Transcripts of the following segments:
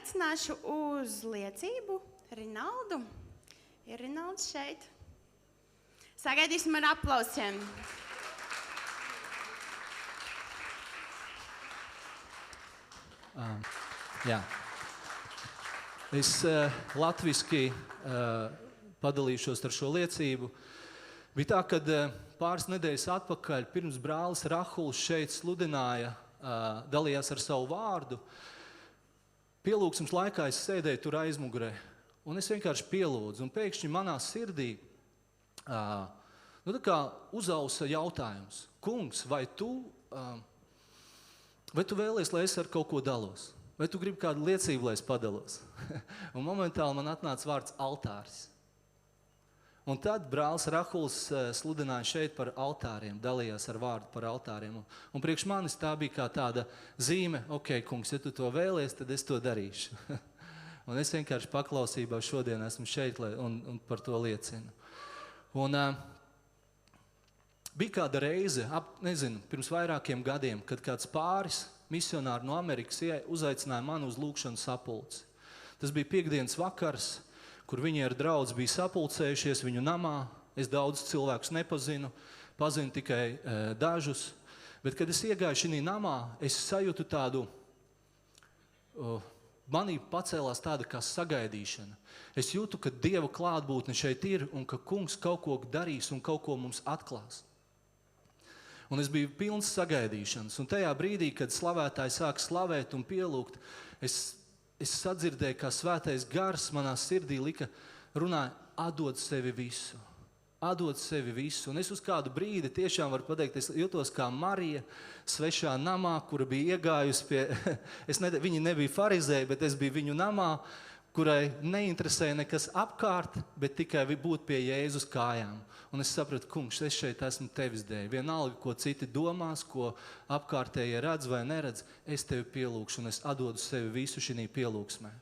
aicināšu uz liecību Rinaldu. Ir Rinalds šeit. Sagaidīsim ar aplausiem. Jā. Es latviski padalīšos ar šo liecību. Bija tā, kad pāris nedēļas atpakaļ pirms brālis Rahuls šeit sludināja, dalījās ar savu vārdu. Pielūgsmes laikā es sēdēju tur aizmugurē, un es vienkārši pielūdzu. Un pēkšņi manā sirdī tā kā uzausa jautājums. Kungs, vai tu vēlies, lai es ar kaut ko dalos? Vai tu gribi kādu liecību, lai es padalos? Un momentāli man atnāca vārds altāris. Un tad brālis Rahuls sludināja šeit par altāriem, dalījās ar vārdu par altāriem. Un priekš manis tā bija kā tāda zīme, ok, kungs, ja tu to vēlies, tad es to darīšu. Un es vienkārši paklausībā šodien esmu šeit un par to liecinu. Un bija kāda reize, pirms vairākiem gadiem, kad kāds pāris misionāri no Amerikas uzaicināja mani uz lūkšanu sapulci. Tas bija piekdienas vakars, kur viņi ar draudz bija sapulcējušies viņu namā. Es daudz cilvēkus nepazinu, pazinu tikai dažus. Bet, kad es iegāju šī namā, es sajūtu tādu, manī pacēlās tāda kā sagaidīšana. Es jūtu, ka Dieva klātbūtne šeit ir un ka kungs kaut ko darīs un kaut ko mums atklās. Un es biju pilns sagaidīšanas. Un tajā brīdī, kad slavētāji sāk slavēt un pielūgt, es sadzirdēju, kā svētais gars manā sirdī runāja, atdod sevi visu. Atdod sevi visu. Un es uz kādu brīdi tiešām varu pateikt, es jūtos kā Marija svešā namā, kura bija iegājusi pie, viņi nebija farizēji, bet es biju viņu namā, kurai neinteresēja nekas apkārt, bet tikai būt pie Jēzus kājām. Un es sapratu, kungs, es šeit esmu tevis dēļ. Vienalga, ko citi domās, ko apkārtējie redz vai neredz, es tevi pielūgšu un es atdodu sevi visu šī pielūgsmē.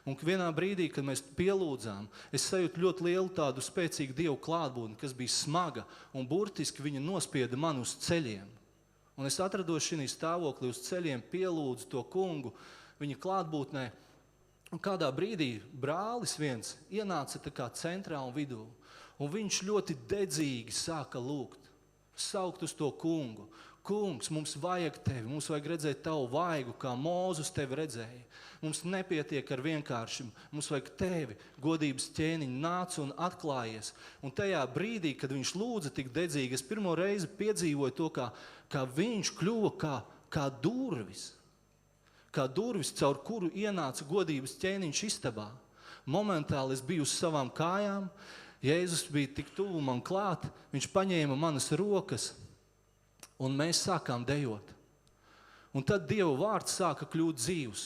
Un vienā brīdī, kad mēs pielūdzām, es sajūtu ļoti lielu tādu spēcīgu Dievu klātbūtni, kas bija smaga un burtiski viņa nospieda man uz ceļiem. Un es atrados šī stāvoklī uz ceļiem, pielūdzu to kungu viņa klātbūtnē. Un kādā brīdī brālis viens ienāca tā kā centrā un vidū, un viņš ļoti dedzīgi sāka lūgt, saukt uz to kungu. Kungs, mums vajag tevi, mums vajag redzēt tavu vaigu, kā Mūzus tevi redzēja. Mums nepietiek ar vienkāršiem, mums vajag tevi, godības ķēniņu, nāc un atklājies. Un tajā brīdī, kad viņš lūdza tik dedzīgi, es pirmo reizi piedzīvoju to, kā viņš kļuva kā durvis. Kā durvis, caur kuru ienāca godības ķēniņš istabā. Momentāli es biju uz savām kājām, Jēzus bija tik tuvu man klāt, viņš paņēma manas rokas, un mēs sākām dejot. Un tad Dieva vārds sāka kļūt dzīvs,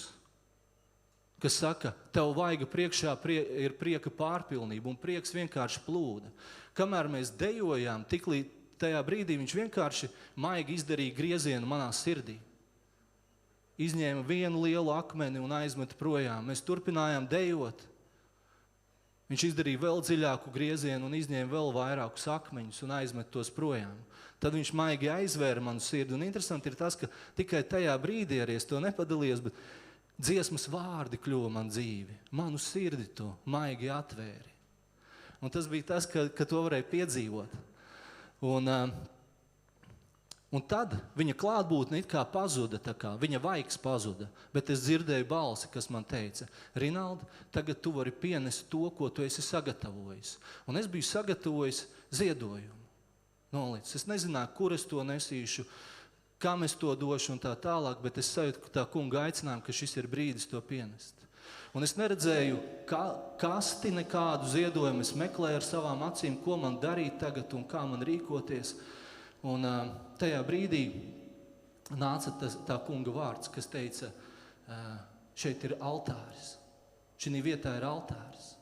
kas saka, tev vaiga priekšā ir prieka pārpilnība, un prieks vienkārši plūda. Kamēr mēs dejojām, tiklīdz tajā brīdī viņš vienkārši maigi izdarīja griezienu manā sirdī. Izņēma vienu lielu akmeni un aizmeta projām. Mēs turpinājām dejot. Viņš izdarīja vēl dziļāku griezienu un izņēma vēl vairākus akmeņus un aizmeta tos projām. Tad viņš maigi aizvēra manu sirdi. Un interesanti ir tas, ka tikai tajā brīdī arī es to nepadalījos, bet dziesmas vārdi kļuva man dzīvi. Manu sirdi to maigi atvēri. Un tas bija tas, ka to varēja piedzīvot. Un tad viņa klātbūtne it kā pazuda, viņa vaigs pazuda, bet es dzirdēju balsi, kas man teica, Rinaldi, tagad tu vari pienest to, ko tu esi sagatavojis. Un es biju sagatavojis ziedojumu. Nolicis. Es nezināju, kur es to nesīšu, kam es to došu un tā tālāk, bet es sajūtu tā kunga aicinājumu, ka šis ir brīdis to pienest. Un es neredzēju kasti nekādu ziedojumu, es meklēju ar savām acīm, ko man darīt tagad un kā man rīkoties. Un tajā brīdī nāca tā kunga vārds, kas teica, šeit ir altāris, šī vietā ir altāris.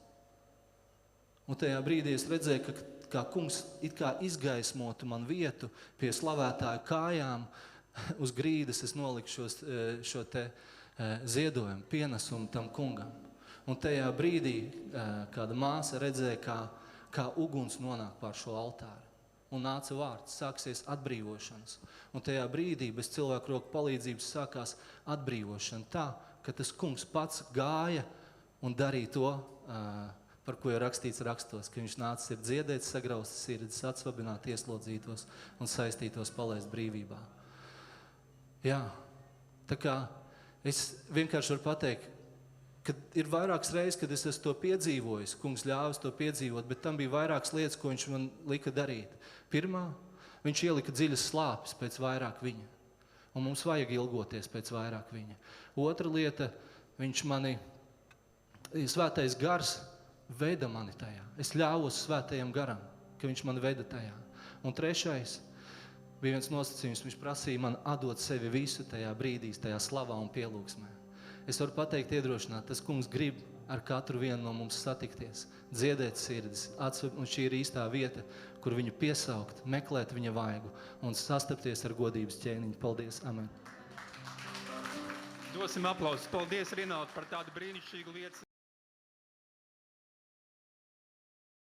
Un tajā brīdī es redzēju, kā kungs it kā izgaismotu man vietu pie slavētāju kājām, uz grīdas es noliku šo te ziedojumu, pienesumu tam kungam. Un tajā brīdī kāda māsa redzēja, kā uguns nonāk pār šo altāru. Un nāca vārds, sāksies atbrīvošanas. Un tajā brīdī bez cilvēku roku palīdzības sākās atbrīvošana tā, ka tas kungs pats gāja un darīja to, par ko ir rakstīts rakstos, ka viņš nācis ir dziedēt, sagrauzt sirdis, atsvabināt ieslodzītos un saistītos palaist brīvībā. Jā, tā kā es vienkārši varu pateikt, ka ir vairākas reizes, kad es esmu to piedzīvojis, kungs ļāvis to piedzīvot, bet tam bija vairākas lietas, ko viņš man lika darīt. Pirmā, viņš ielika dziļas slāpes pēc vairāk viņa, un mums vajag ilgoties pēc vairāk viņa. Otra lieta, svētais gars veda mani tajā. Es ļāvos svētajam garam, ka viņš mani veda tajā. Un trešais, bija viens nosacījums, viņš prasīja man atdot sevi visu tajā brīdīs, tajā slavā un pielūgsmē. Es varu pateikt, iedrošināt, tas kungs grib ar katru vienu no mums satikties, dziedēt sirdis, un šī ir īstā vieta, kur viņu piesaukt, meklēt viņa vaigu un sastapties ar godības ķēniņu. Paldies, amen. Dosim aplausus. Paldies, Rinaldi, par tādu brīnišķīgu lietu.